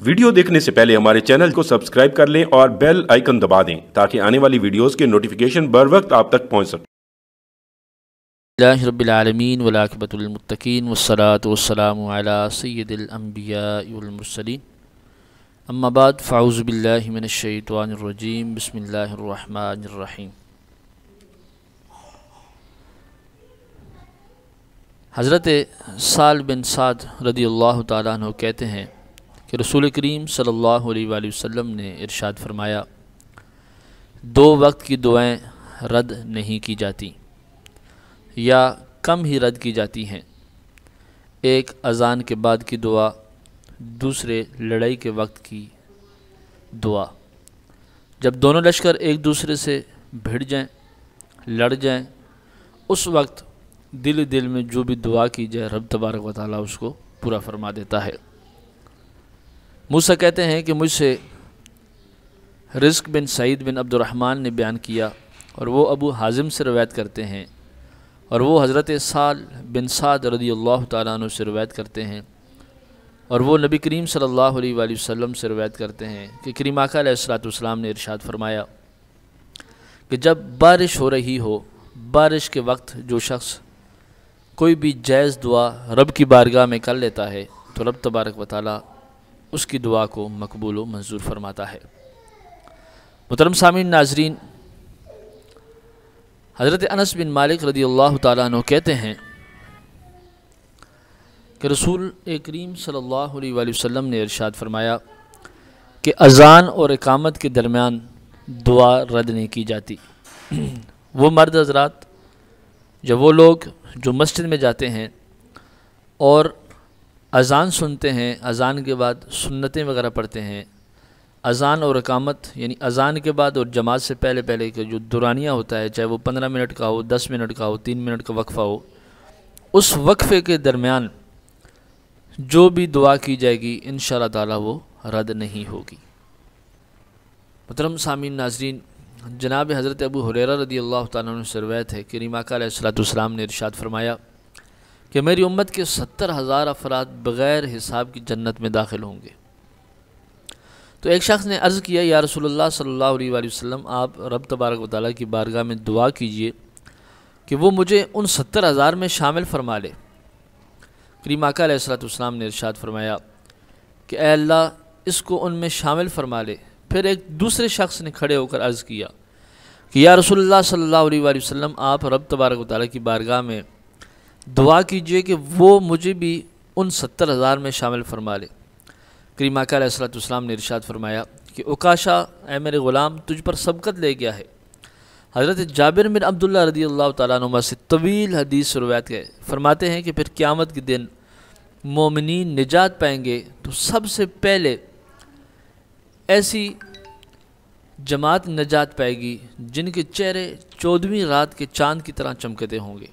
Video دیکھنے سے پہلے ہمارے چینل کو سبسکرائب کر لیں اور بیل آئیکن دبا دیں تاکہ آنے والی ویڈیوز کے نوٹیفیکیشن بر وقت آپ تک پہنچ سکیں۔ الحمدللہ رب العالمین والعاقبۃ للمتقین والصلاة والسلام علی سید الانبیاء والمرسلین، اما بعد فاعوذ باللہ من الشیطان الرجیم، بسم اللہ الرحمن الرحیم۔ حضرت سہل بن سعد رضی اللہ تعالیٰ عنہ کہتے ہیں کہ رسول کریم صلی اللہ علیہ وآلہ وسلم نے ارشاد فرمایا، دو وقت کی دعائیں رد نہیں کی جاتی یا کم ہی رد کی جاتی ہیں، ایک اذان کے بعد کی دعا، دوسرے لڑائی کے وقت کی دعا۔ جب دونوں لشکر ایک دوسرے سے بھڑ جائیں، لڑ جائیں، اس وقت دل میں جو بھی دعا کی جائے رب تبارک و تعالیٰ اس کو پورا فرما دیتا ہے۔ موسیٰ کہتے ہیں کہ مجھ سے رزق بن سعید بن عبد الرحمن نے بیان کیا، اور وہ ابو حازم سے روایت کرتے ہیں، اور وہ حضرت سہل بن سعد رضی اللہ تعالیٰ عنہ سے روایت کرتے ہیں، اور وہ نبی کریم صلی اللہ علیہ وآلہ وسلم سے روایت کرتے ہیں کہ کریم آقا علیہ السلام نے ارشاد فرمایا کہ جب بارش ہو رہی ہو، بارش کے وقت جو شخص کوئی بھی جائز دعا رب کی بارگاہ میں کر لیتا ہے تو رب تبارک و تعالیٰ اس کی دعا کو مقبول و منظور فرماتا ہے۔ محترم سامعین ناظرین، حضرت انس بن مالک رضی اللہ تعالیٰ عنہ کہتے ہیں کہ رسول کریم صلی اللہ علیہ وآلہ وسلم نے ارشاد فرمایا کہ اذان اور اقامت کے درمیان دعا رد نہیں کی جاتی۔ وہ مرد حضرات جب وہ لوگ جو مسجد میں جاتے ہیں اور اذان سنتے ہیں، اذان کے بعد سنتیں وغیرہ پڑھتے ہیں، اذان اور اقامت یعنی اذان کے بعد اور جماعت سے پہلے کہ جو دورانیہ ہوتا ہے، چاہے وہ 15 منٹ کا ہو، 10 منٹ کا ہو، 3 منٹ کا وقفہ ہو، اس وقفے کے درمیان جو بھی دعا کی جائے گی انشاءاللہ تعالیٰ وہ رد نہیں ہوگی۔ محترم سامعین ناظرین، جناب حضرت ابو ہریرہ رضی اللہ تعالیٰ عنہ سے روایت ہے کہ کریم آقا علیہ السلام نے ارشاد فرمایا کہ میری امت کے 70,000 افراد بغیر حساب کی جنت میں داخل ہوں گے۔ تو ایک شخص نے عرض کیا، یا رسول اللہ صلی اللہ علیہ وآلہ وسلم، آپ رب تبارک و تعالیٰ کی بارگاہ میں دعا کیجئے کہ وہ مجھے ان 70,000 میں شامل فرما لے۔ کریم آقا علیہ السلام نے ارشاد فرمایا کہ اے اللہ اس کو ان میں شامل فرما لے۔ پھر ایک دوسرے شخص نے کھڑے ہو کر عرض کیا کہ یا رسول اللہ صلی اللہ علیہ وآلہ وسلم، آپ رب تبارک و تعالیٰ کی بارگاہ میں دعا کیجئے کہ وہ مجھے بھی ان 70,000 میں شامل فرما لے۔ کریم آقا علیہ السلام نے ارشاد فرمایا کہ عکاشہ اے میرے غلام تجھ پر سبقت لے گیا ہے۔ حضرت جابر بن عبداللہ رضی اللہ تعالیٰ عنہ سے طویل حدیث روایت ہے، فرماتے ہیں کہ پھر قیامت کے دن مومنین نجات پائیں گے تو سب سے پہلے ایسی جماعت نجات پائے گی جن کے چہرے 14ویں رات کے چاند کی طرح چمکتے ہوں گے۔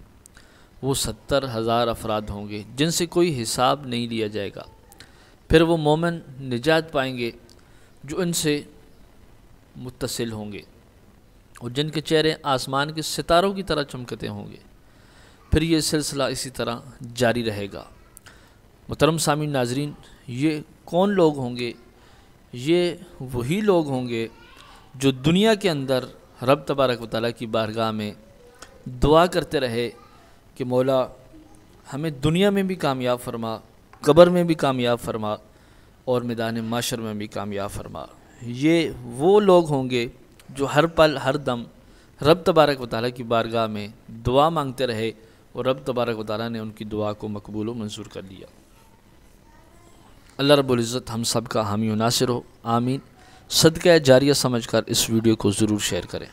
وہ 70,000 افراد ہوں گے جن سے کوئی حساب نہیں لیا جائے گا۔ پھر وہ مومن نجات پائیں گے جو ان سے متصل ہوں گے اور جن کے چہرے آسمان کے ستاروں کی طرح چمکتے ہوں گے۔ پھر یہ سلسلہ اسی طرح جاری رہے گا۔ محترم سامعین ناظرین، یہ کون لوگ ہوں گے؟ یہ وہی لوگ ہوں گے جو دنیا کے اندر رب تبارک و تعالیٰ کی بارگاہ میں دعا کرتے رہے کہ مولا ہمیں دنیا میں بھی کامیاب فرما، قبر میں بھی کامیاب فرما اور میدان معاشر میں بھی کامیاب فرما۔ یہ وہ لوگ ہوں گے جو ہر پل ہر دم رب تبارک و تعالیٰ کی بارگاہ میں دعا مانگتے رہے اور رب تبارک و تعالیٰ نے ان کی دعا کو مقبول و منظور کر لیا۔ اللہ رب العزت ہم سب کا حامی و ناصر ہو، آمین۔ صدقہ جاریہ سمجھ کر اس ویڈیو کو ضرور شیئر کریں۔